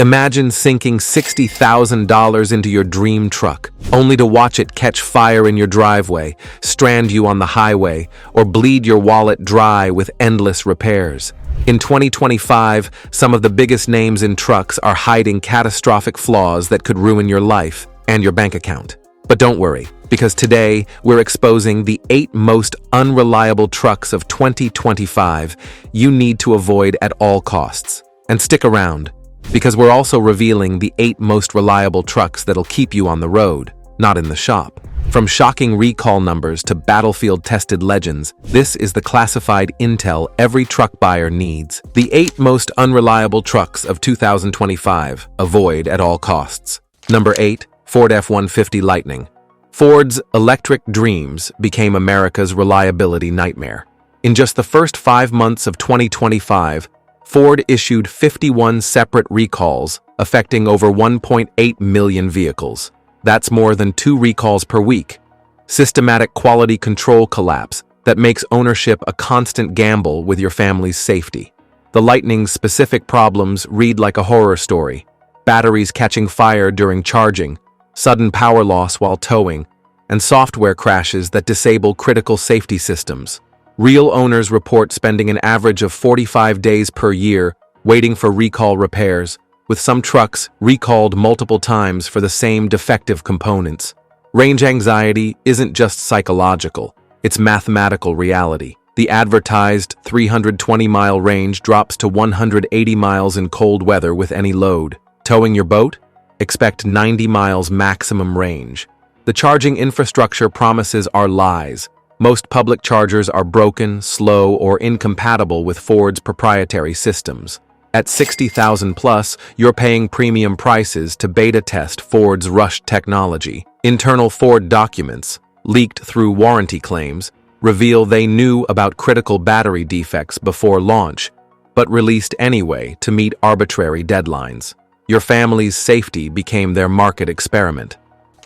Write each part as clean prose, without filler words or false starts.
Imagine sinking $60,000 into your dream truck, only to watch it catch fire in your driveway, strand you on the highway, or bleed your wallet dry with endless repairs. In 2025, some of the biggest names in trucks are hiding catastrophic flaws that could ruin your life and your bank account. But don't worry, because today we're exposing the 8 most unreliable trucks of 2025 you need to avoid at all costs. And stick around, because we're also revealing the 8 most reliable trucks that'll keep you on the road, not in the shop. From shocking recall numbers to battlefield-tested legends, this is the classified intel every truck buyer needs. The 8 most unreliable trucks of 2025. Avoid at all costs. Number 8. Ford F-150 Lightning. Ford's electric dreams became America's reliability nightmare. In just the first 5 months of 2025, Ford issued 51 separate recalls, affecting over 1.8 million vehicles. That's more than 2 recalls per week. Systematic quality control collapse that makes ownership a constant gamble with your family's safety. The Lightning's specific problems read like a horror story. Batteries catching fire during charging, sudden power loss while towing, and software crashes that disable critical safety systems. Real owners report spending an average of 45 days per year waiting for recall repairs, with some trucks recalled multiple times for the same defective components. Range anxiety isn't just psychological, it's mathematical reality. The advertised 320-mile range drops to 180 miles in cold weather with any load. Towing your boat? Expect 90 miles maximum range. The charging infrastructure promises are lies. Most public chargers are broken, slow, or incompatible with Ford's proprietary systems. At $60,000 plus, you're paying premium prices to beta test Ford's rushed technology. Internal Ford documents, leaked through warranty claims, reveal they knew about critical battery defects before launch, but released anyway to meet arbitrary deadlines. Your family's safety became their market experiment.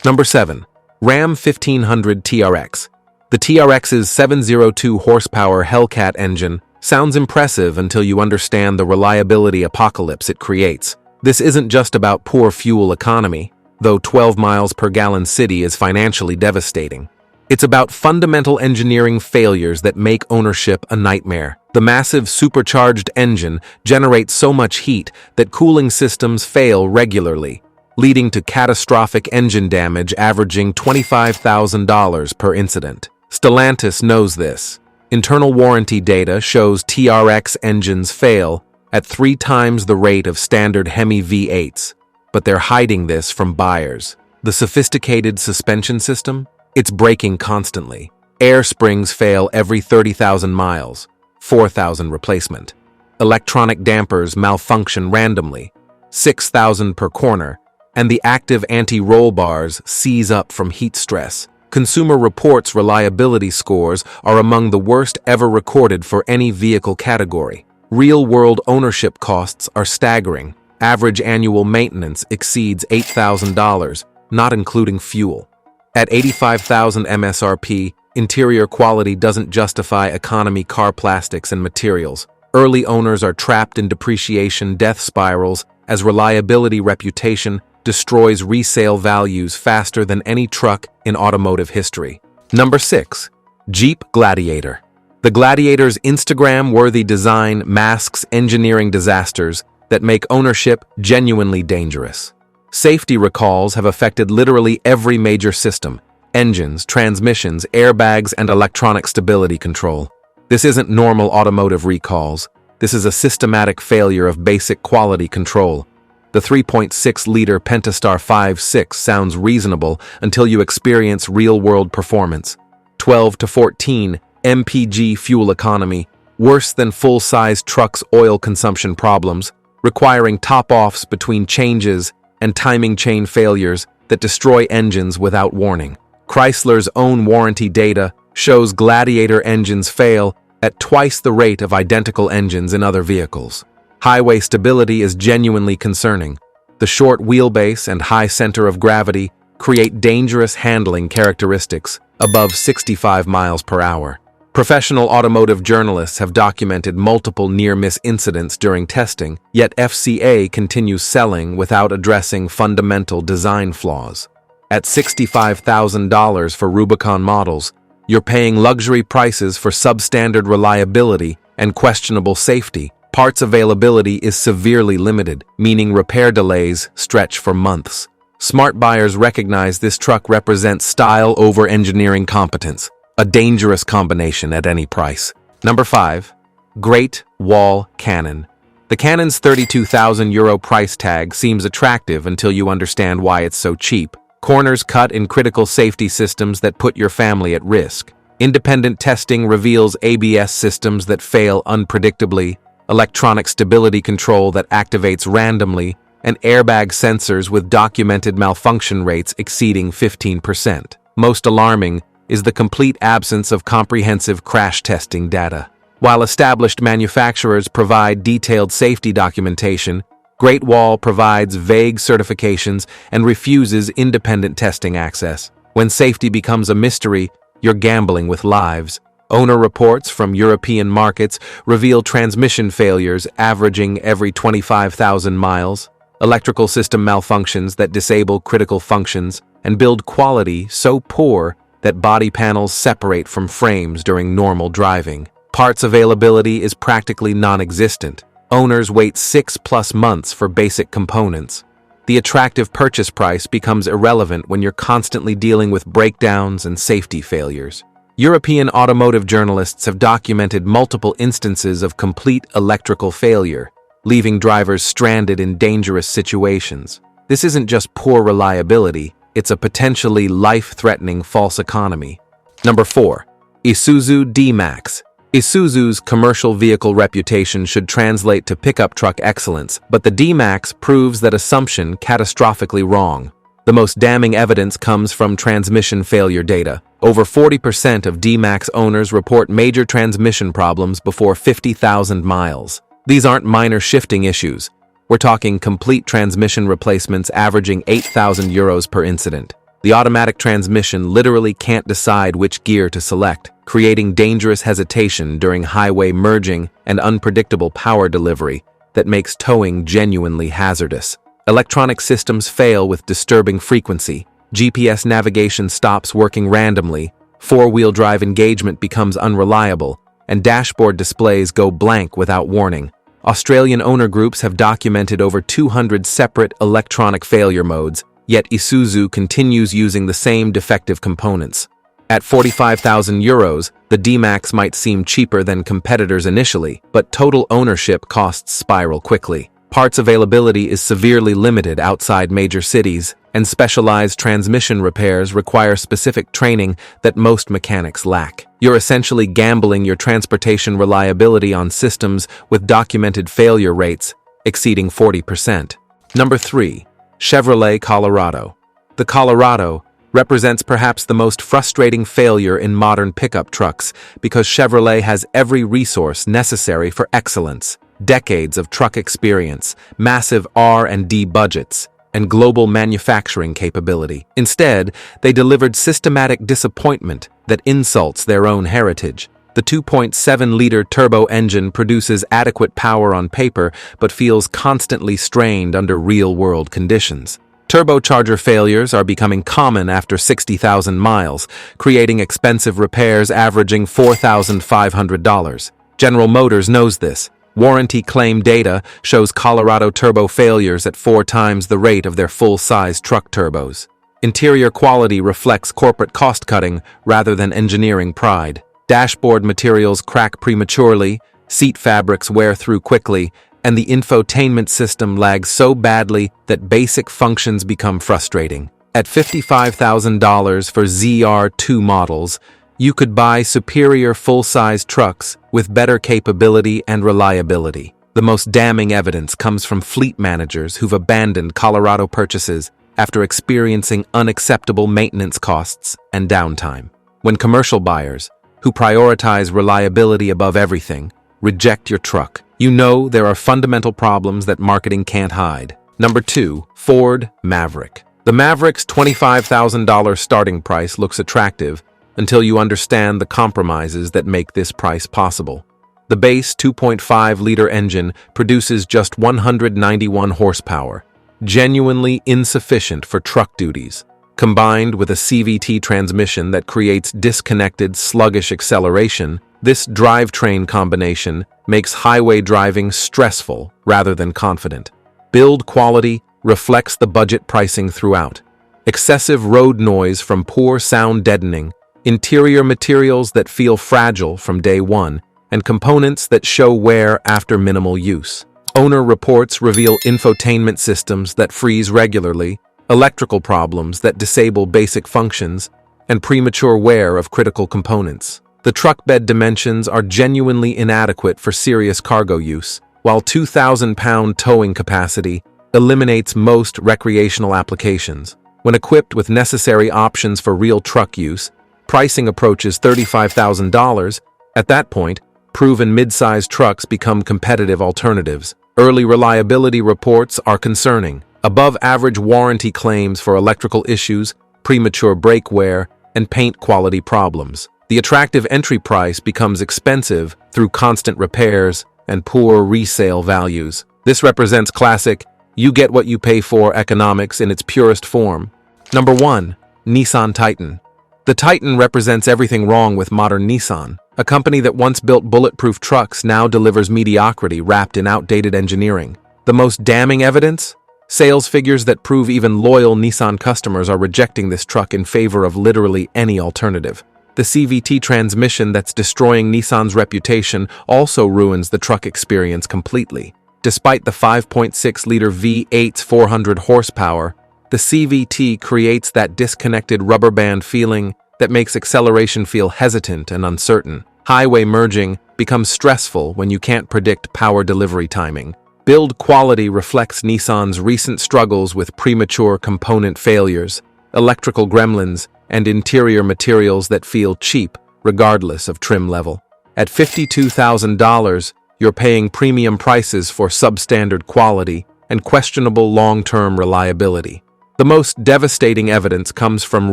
Number 7. Ram 1500 TRX. The TRX's 702 horsepower Hellcat engine sounds impressive until you understand the reliability apocalypse it creates. This isn't just about poor fuel economy, though 12 miles per gallon city is financially devastating. It's about fundamental engineering failures that make ownership a nightmare. The massive supercharged engine generates so much heat that cooling systems fail regularly, leading to catastrophic engine damage averaging $25,000 per incident. Stellantis knows this. Internal warranty data shows TRX engines fail at 3 times the rate of standard Hemi V8s, but they're hiding this from buyers. The sophisticated suspension system? It's braking constantly. Air springs fail every 30,000 miles, 4,000 replacement. Electronic dampers malfunction randomly, 6,000 per corner, and the active anti-roll bars seize up from heat stress. Consumer Reports reliability scores are among the worst ever recorded for any vehicle category. Real-world ownership costs are staggering. Average annual maintenance exceeds $8,000, not including fuel. At $85,000 MSRP, interior quality doesn't justify economy car plastics and materials. Early owners are trapped in depreciation death spirals as reliability reputation destroys resale values faster than any truck in automotive history. Number 6. Jeep Gladiator. The Gladiator's Instagram-worthy design masks engineering disasters that make ownership genuinely dangerous. Safety recalls have affected literally every major system: engines, transmissions, airbags, and electronic stability control. This isn't normal automotive recalls. This is a systematic failure of basic quality control. The 3.6-liter Pentastar 5.6 sounds reasonable until you experience real-world performance. 12 to 14 mpg fuel economy, worse than full-size trucks' oil consumption problems, requiring top-offs between changes and timing chain failures that destroy engines without warning. Chrysler's own warranty data shows Gladiator engines fail at twice the rate of identical engines in other vehicles. Highway stability is genuinely concerning. The short wheelbase and high center of gravity create dangerous handling characteristics above 65 miles per hour. Professional automotive journalists have documented multiple near-miss incidents during testing, yet FCA continues selling without addressing fundamental design flaws. At $65,000 for Rubicon models, you're paying luxury prices for substandard reliability and questionable safety. Parts availability is severely limited, meaning repair delays stretch for months. Smart buyers recognize this truck represents style over engineering competence, a dangerous combination at any price. Number 5. Great Wall Cannon. The Cannon's €32,000 price tag seems attractive until you understand why it's so cheap. Corners cut in critical safety systems that put your family at risk. Independent testing reveals ABS systems that fail unpredictably, electronic stability control that activates randomly, and airbag sensors with documented malfunction rates exceeding 15%. Most alarming is the complete absence of comprehensive crash testing data. While established manufacturers provide detailed safety documentation, Great Wall provides vague certifications and refuses independent testing access. When safety becomes a mystery, you're gambling with lives. Owner reports from European markets reveal transmission failures averaging every 25,000 miles, electrical system malfunctions that disable critical functions, and build quality so poor that body panels separate from frames during normal driving. Parts availability is practically non-existent. Owners wait 6+ months for basic components. The attractive purchase price becomes irrelevant when you're constantly dealing with breakdowns and safety failures. European automotive journalists have documented multiple instances of complete electrical failure, leaving drivers stranded in dangerous situations. This isn't just poor reliability, it's a potentially life-threatening false economy. Number 4. Isuzu D-MAX. Isuzu's commercial vehicle reputation should translate to pickup truck excellence, but the D-MAX proves that assumption catastrophically wrong. The most damning evidence comes from transmission failure data. Over 40% of D-MAX owners report major transmission problems before 50,000 miles. These aren't minor shifting issues. We're talking complete transmission replacements averaging €8,000 per incident. The automatic transmission literally can't decide which gear to select, creating dangerous hesitation during highway merging and unpredictable power delivery that makes towing genuinely hazardous. Electronic systems fail with disturbing frequency. GPS navigation stops working randomly, four-wheel drive engagement becomes unreliable, and dashboard displays go blank without warning. Australian owner groups have documented over 200 separate electronic failure modes, yet Isuzu continues using the same defective components. At €45,000, the D-MAX might seem cheaper than competitors initially, but total ownership costs spiral quickly. Parts availability is severely limited outside major cities, and specialized transmission repairs require specific training that most mechanics lack. You're essentially gambling your transportation reliability on systems with documented failure rates exceeding 40%. Number 3. Chevrolet Colorado. The Colorado represents perhaps the most frustrating failure in modern pickup trucks because Chevrolet has every resource necessary for excellence. Decades of truck experience, massive R&D budgets, and global manufacturing capability. Instead, they delivered systematic disappointment that insults their own heritage. The 2.7-liter turbo engine produces adequate power on paper but feels constantly strained under real-world conditions. Turbocharger failures are becoming common after 60,000 miles, creating expensive repairs averaging $4,500. General Motors knows this. Warranty claim data shows Colorado turbo failures at 4 times the rate of their full-size truck turbos. Interior quality reflects corporate cost-cutting rather than engineering pride. Dashboard materials crack prematurely, seat fabrics wear through quickly, and the infotainment system lags so badly that basic functions become frustrating. At $55,000 for ZR2 models, you could buy superior full-size trucks with better capability and reliability. The most damning evidence comes from fleet managers who've abandoned Colorado purchases after experiencing unacceptable maintenance costs and downtime. When commercial buyers, who prioritize reliability above everything, reject your truck, you know there are fundamental problems that marketing can't hide. Number 2. Ford Maverick. The Maverick's $25,000 starting price looks attractive, until you understand the compromises that make this price possible. The base 2.5-liter engine produces just 191 horsepower, genuinely insufficient for truck duties. Combined with a CVT transmission that creates disconnected, sluggish acceleration, this drivetrain combination makes highway driving stressful rather than confident. Build quality reflects the budget pricing throughout. Excessive road noise from poor sound deadening, interior materials that feel fragile from day one, and components that show wear after minimal use. Owner reports reveal infotainment systems that freeze regularly, electrical problems that disable basic functions, and premature wear of critical components. The truck bed dimensions are genuinely inadequate for serious cargo use, while 2,000-pound towing capacity eliminates most recreational applications. When equipped with necessary options for real truck use, pricing approaches $35,000. At that point, proven mid-size trucks become competitive alternatives. Early reliability reports are concerning. Above-average warranty claims for electrical issues, premature brake wear, and paint quality problems. The attractive entry price becomes expensive through constant repairs and poor resale values. This represents classic, you get what you pay for economics in its purest form. Number 1. Nissan Titan. The Titan represents everything wrong with modern Nissan. A company that once built bulletproof trucks now delivers mediocrity wrapped in outdated engineering. The most damning evidence? Sales figures that prove even loyal Nissan customers are rejecting this truck in favor of literally any alternative. The CVT transmission that's destroying Nissan's reputation also ruins the truck experience completely. Despite the 5.6-liter V8's 400 horsepower, the CVT creates that disconnected rubber band feeling that makes acceleration feel hesitant and uncertain. Highway merging becomes stressful when you can't predict power delivery timing. Build quality reflects Nissan's recent struggles with premature component failures, electrical gremlins, and interior materials that feel cheap, regardless of trim level. At $52,000, you're paying premium prices for substandard quality and questionable long-term reliability. The most devastating evidence comes from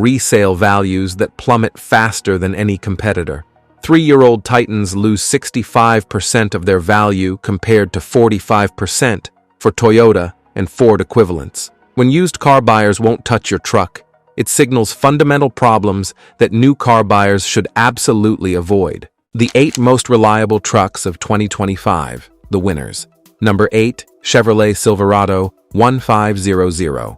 resale values that plummet faster than any competitor. 3-year-old Titans lose 65% of their value compared to 45% for Toyota and Ford equivalents. When used car buyers won't touch your truck, it signals fundamental problems that new car buyers should absolutely avoid. The 8 most reliable trucks of 2025, the winners. Number 8, Chevrolet Silverado 1500.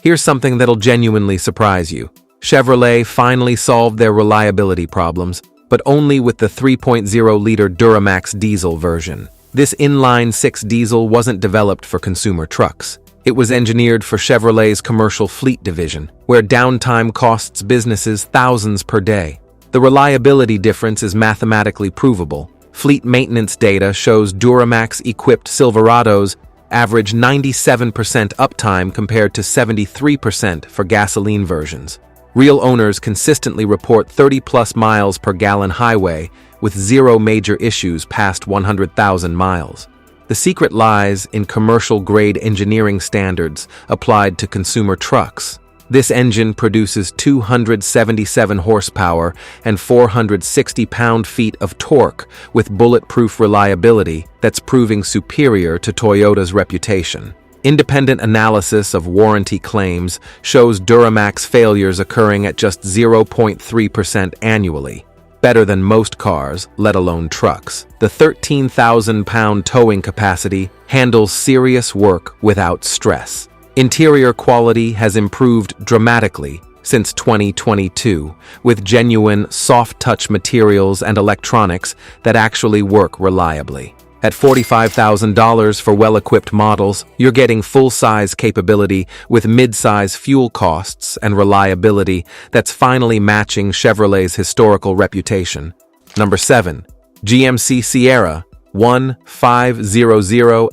Here's something that'll genuinely surprise you. Chevrolet finally solved their reliability problems, but only with the 3.0-liter Duramax diesel version. This inline-6 diesel wasn't developed for consumer trucks. It was engineered for Chevrolet's commercial fleet division, where downtime costs businesses thousands per day. The reliability difference is mathematically provable. Fleet maintenance data shows Duramax-equipped Silverados average 97% uptime compared to 73% for gasoline versions. Real owners consistently report 30-plus miles per gallon highway with zero major issues past 100,000 miles. The secret lies in commercial-grade engineering standards applied to consumer trucks. This engine produces 277 horsepower and 460 pound-feet of torque with bulletproof reliability that's proving superior to Toyota's reputation. Independent analysis of warranty claims shows Duramax failures occurring at just 0.3% annually, better than most cars, let alone trucks. The 13,000-pound towing capacity handles serious work without stress. Interior quality has improved dramatically since 2022, with genuine soft-touch materials and electronics that actually work reliably. At $45,000 for well-equipped models, you're getting full-size capability with mid-size fuel costs and reliability that's finally matching Chevrolet's historical reputation. Number 7. GMC Sierra 1500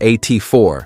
AT4.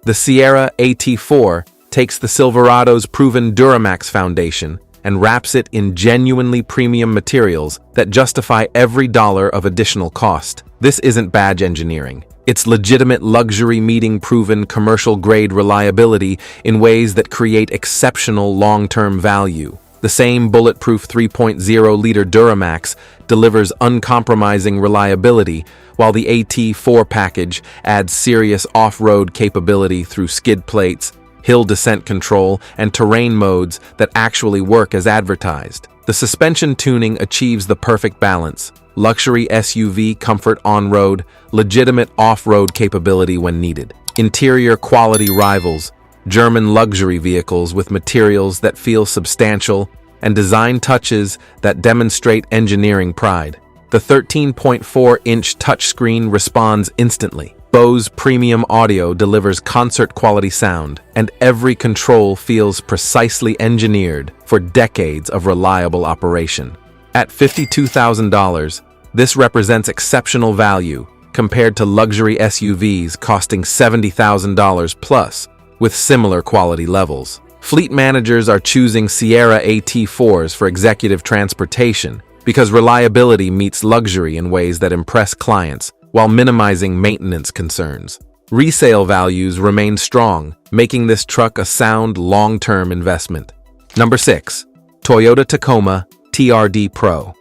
The Sierra AT4 takes the Silverado's proven Duramax foundation and wraps it in genuinely premium materials that justify every dollar of additional cost. This isn't badge engineering. It's legitimate luxury meeting proven commercial-grade reliability in ways that create exceptional long-term value. The same bulletproof 3.0-liter Duramax delivers uncompromising reliability, while the AT4 package adds serious off-road capability through skid plates, hill descent control, and terrain modes that actually work as advertised. The suspension tuning achieves the perfect balance: luxury SUV comfort on-road, legitimate off-road capability when needed. Interior quality rivals German luxury vehicles with materials that feel substantial and design touches that demonstrate engineering pride. The 13.4-inch touchscreen responds instantly. Bose premium audio delivers concert-quality sound, and every control feels precisely engineered for decades of reliable operation. At $52,000, this represents exceptional value compared to luxury SUVs costing $70,000 plus, with similar quality levels. Fleet managers are choosing Sierra AT4s for executive transportation because reliability meets luxury in ways that impress clients while minimizing maintenance concerns. Resale values remain strong, making this truck a sound long-term investment. Number 6. Toyota Tacoma TRD Pro.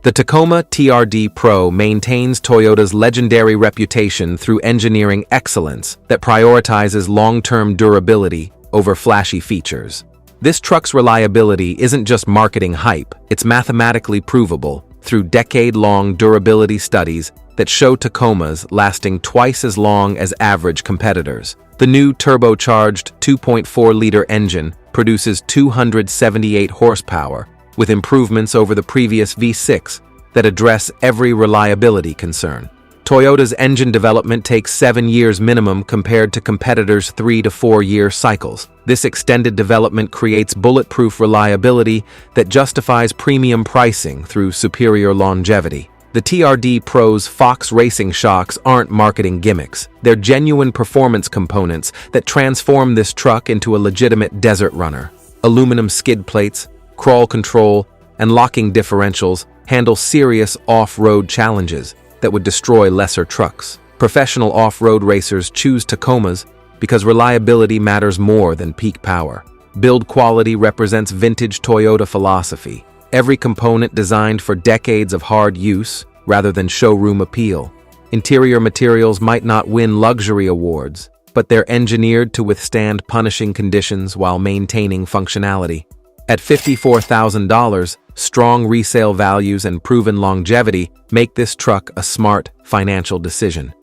The Tacoma TRD Pro maintains Toyota's legendary reputation through engineering excellence that prioritizes long-term durability over flashy features. This truck's reliability isn't just marketing hype, it's mathematically provable through decade-long durability studies that show Tacomas lasting twice as long as average competitors. The new turbocharged 2.4-liter engine produces 278 horsepower, with improvements over the previous V6 that address every reliability concern. Toyota's engine development takes 7 years minimum compared to competitors' 3 to 4 year cycles. This extended development creates bulletproof reliability that justifies premium pricing through superior longevity. The TRD Pro's Fox Racing shocks aren't marketing gimmicks. They're genuine performance components that transform this truck into a legitimate desert runner. Aluminum skid plates, crawl control, and locking differentials handle serious off-road challenges that would destroy lesser trucks. Professional off-road racers choose Tacomas because reliability matters more than peak power. Build quality represents vintage Toyota philosophy. Every component designed for decades of hard use rather than showroom appeal. Interior materials might not win luxury awards, but they're engineered to withstand punishing conditions while maintaining functionality. At $54,000, strong resale values and proven longevity make this truck a smart financial decision.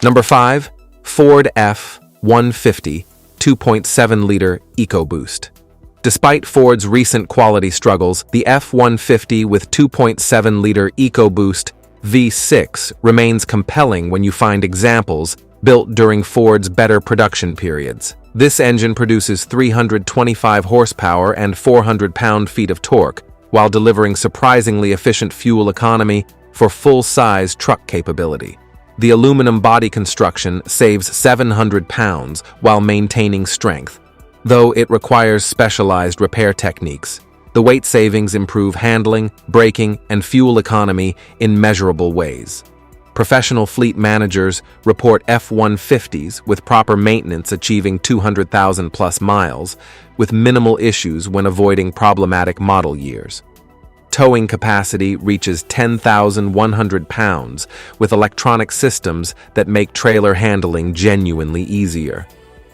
Number 5. Ford F-150 2.7-liter EcoBoost. Despite Ford's recent quality struggles, the F-150 with 2.7-liter EcoBoost V6 remains compelling when you find examples built during Ford's better production periods. This engine produces 325 horsepower and 400 pound-feet of torque, while delivering surprisingly efficient fuel economy for full-size truck capability. The aluminum body construction saves 700 pounds while maintaining strength. Though it requires specialized repair techniques, the weight savings improve handling, braking, and fuel economy in measurable ways. Professional fleet managers report F-150s with proper maintenance achieving 200,000 plus miles, with minimal issues when avoiding problematic model years. Towing capacity reaches 10,100 pounds, with electronic systems that make trailer handling genuinely easier.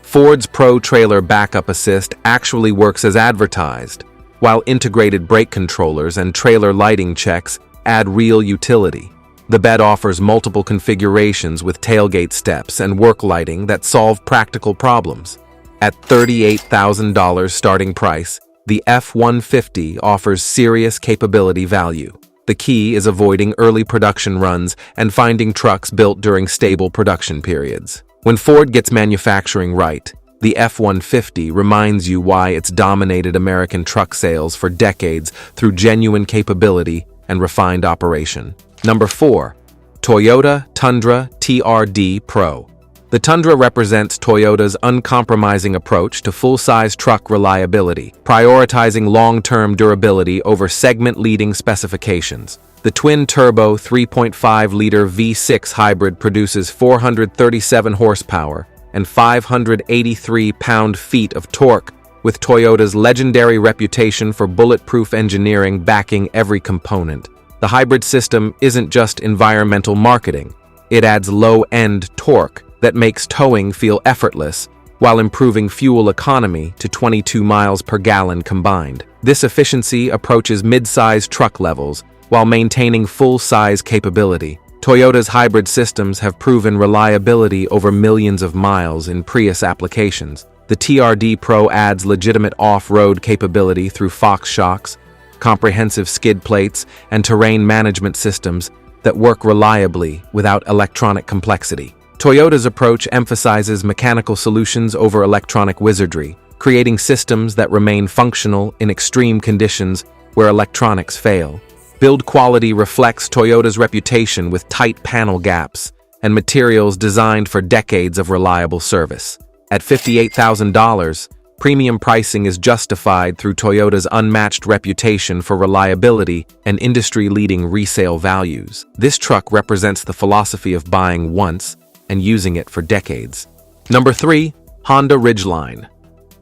Ford's Pro Trailer Backup Assist actually works as advertised, while integrated brake controllers and trailer lighting checks add real utility. The bed offers multiple configurations with tailgate steps and work lighting that solve practical problems. At $38,000 starting price, the F-150 offers serious capability value. The key is avoiding early production runs and finding trucks built during stable production periods. When Ford gets manufacturing right, the F-150 reminds you why it's dominated American truck sales for decades through genuine capability and refined operation. Number 4. Toyota Tundra TRD Pro. The Tundra represents Toyota's uncompromising approach to full-size truck reliability, prioritizing long-term durability over segment-leading specifications. The twin-turbo 3.5-liter V6 hybrid produces 437 horsepower and 583 pound-feet of torque with Toyota's legendary reputation for bulletproof engineering backing every component. The hybrid system isn't just environmental marketing. It adds low-end torque that makes towing feel effortless, while improving fuel economy to 22 miles per gallon combined. This efficiency approaches mid-size truck levels while maintaining full-size capability. Toyota's hybrid systems have proven reliability over millions of miles in Prius applications. The TRD Pro adds legitimate off-road capability through Fox shocks, comprehensive skid plates, and terrain management systems that work reliably without electronic complexity. Toyota's approach emphasizes mechanical solutions over electronic wizardry, creating systems that remain functional in extreme conditions where electronics fail. Build quality reflects Toyota's reputation with tight panel gaps and materials designed for decades of reliable service. At $58,000, premium pricing is justified through Toyota's unmatched reputation for reliability and industry-leading resale values. This truck represents the philosophy of buying once and using it for decades. Number 3. Honda Ridgeline.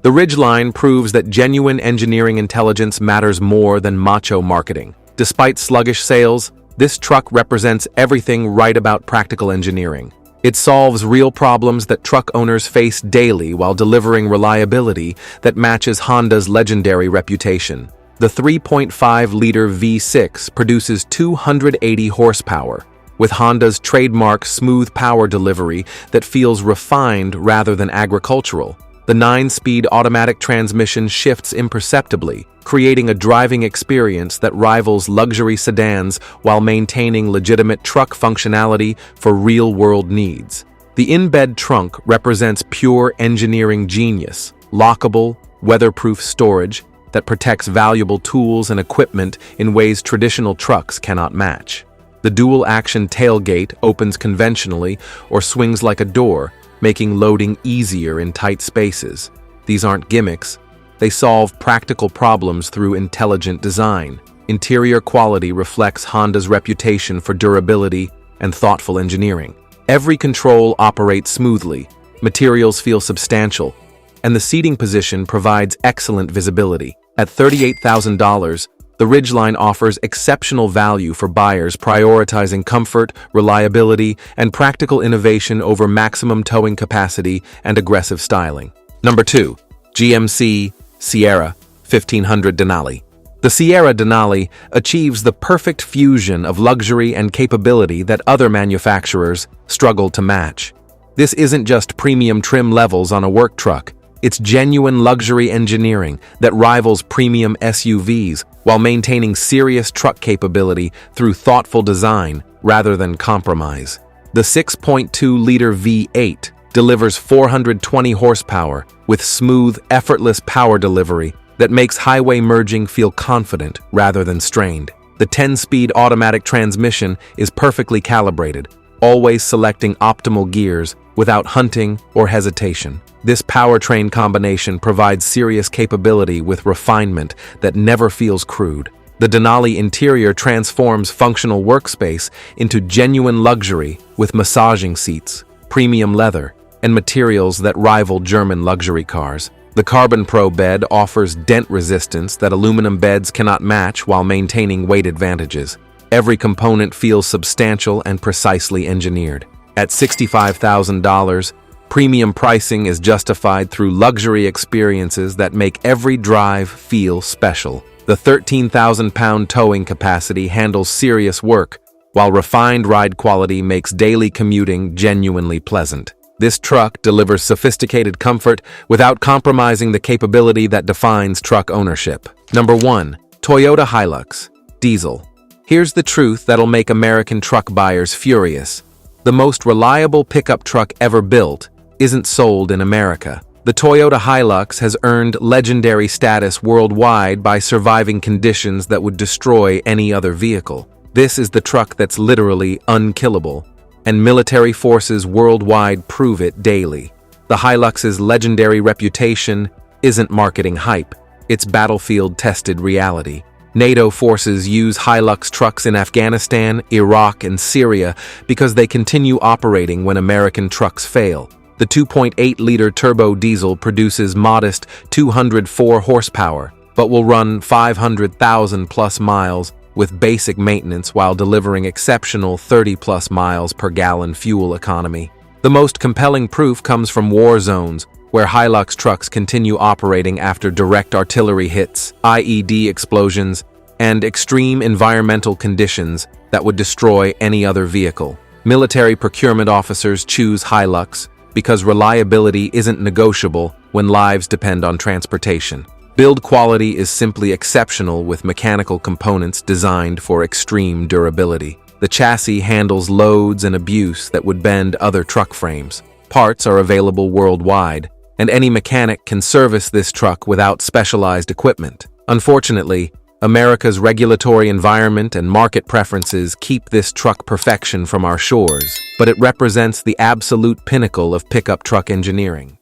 The Ridgeline proves that genuine engineering intelligence matters more than macho marketing. Despite sluggish sales, this truck represents everything right about practical engineering. It solves real problems that truck owners face daily while delivering reliability that matches Honda's legendary reputation. The 3.5-liter V6 produces 280 horsepower, with Honda's trademark smooth power delivery that feels refined rather than agricultural. The 9-speed automatic transmission shifts imperceptibly, creating a driving experience that rivals luxury sedans while maintaining legitimate truck functionality for real-world needs. The in-bed trunk represents pure engineering genius, lockable, weatherproof storage that protects valuable tools and equipment in ways traditional trucks cannot match. The dual-action tailgate opens conventionally or swings like a door, making loading easier in tight spaces. These aren't gimmicks. They solve practical problems through intelligent design. Interior quality reflects Honda's reputation for durability and thoughtful engineering. Every control operates smoothly, materials feel substantial, and the seating position provides excellent visibility. At $38,000, the Ridgeline offers exceptional value for buyers prioritizing comfort, reliability, and practical innovation over maximum towing capacity and aggressive styling. Number 2. GMC Sierra 1500 Denali. The Sierra Denali achieves the perfect fusion of luxury and capability that other manufacturers struggle to match. This isn't just premium trim levels on a work truck. It's genuine luxury engineering that rivals premium SUVs while maintaining serious truck capability through thoughtful design rather than compromise. The 6.2-liter V8 delivers 420 horsepower with smooth, effortless power delivery that makes highway merging feel confident rather than strained. The 10-speed automatic transmission is perfectly calibrated, always selecting optimal gears without hunting or hesitation. This powertrain combination provides serious capability with refinement that never feels crude. The Denali interior transforms functional workspace into genuine luxury with massaging seats, premium leather, and materials that rival German luxury cars. The Carbon Pro bed offers dent resistance that aluminum beds cannot match while maintaining weight advantages. Every component feels substantial and precisely engineered. At $65,000, premium pricing is justified through luxury experiences that make every drive feel special. The 13,000-pound towing capacity handles serious work, while refined ride quality makes daily commuting genuinely pleasant. This truck delivers sophisticated comfort without compromising the capability that defines truck ownership. Number 1. Toyota Hilux Diesel. Here's the truth that'll make American truck buyers furious. The most reliable pickup truck ever built isn't sold in America. The Toyota Hilux has earned legendary status worldwide by surviving conditions that would destroy any other vehicle. This is the truck that's literally unkillable, and military forces worldwide prove it daily. The Hilux's legendary reputation isn't marketing hype, it's battlefield-tested reality. NATO forces use Hilux trucks in Afghanistan, Iraq, and Syria because they continue operating when American trucks fail. The 2.8-liter turbo diesel produces modest 204 horsepower, but will run 500,000-plus miles with basic maintenance while delivering exceptional 30-plus miles per gallon fuel economy. The most compelling proof comes from war zones, where Hilux trucks continue operating after direct artillery hits, IED explosions, and extreme environmental conditions that would destroy any other vehicle. Military procurement officers choose Hilux because reliability isn't negotiable when lives depend on transportation. Build quality is simply exceptional with mechanical components designed for extreme durability. The chassis handles loads and abuse that would bend other truck frames. Parts are available worldwide, and any mechanic can service this truck without specialized equipment. Unfortunately, America's regulatory environment and market preferences keep this truck perfection from our shores, but it represents the absolute pinnacle of pickup truck engineering.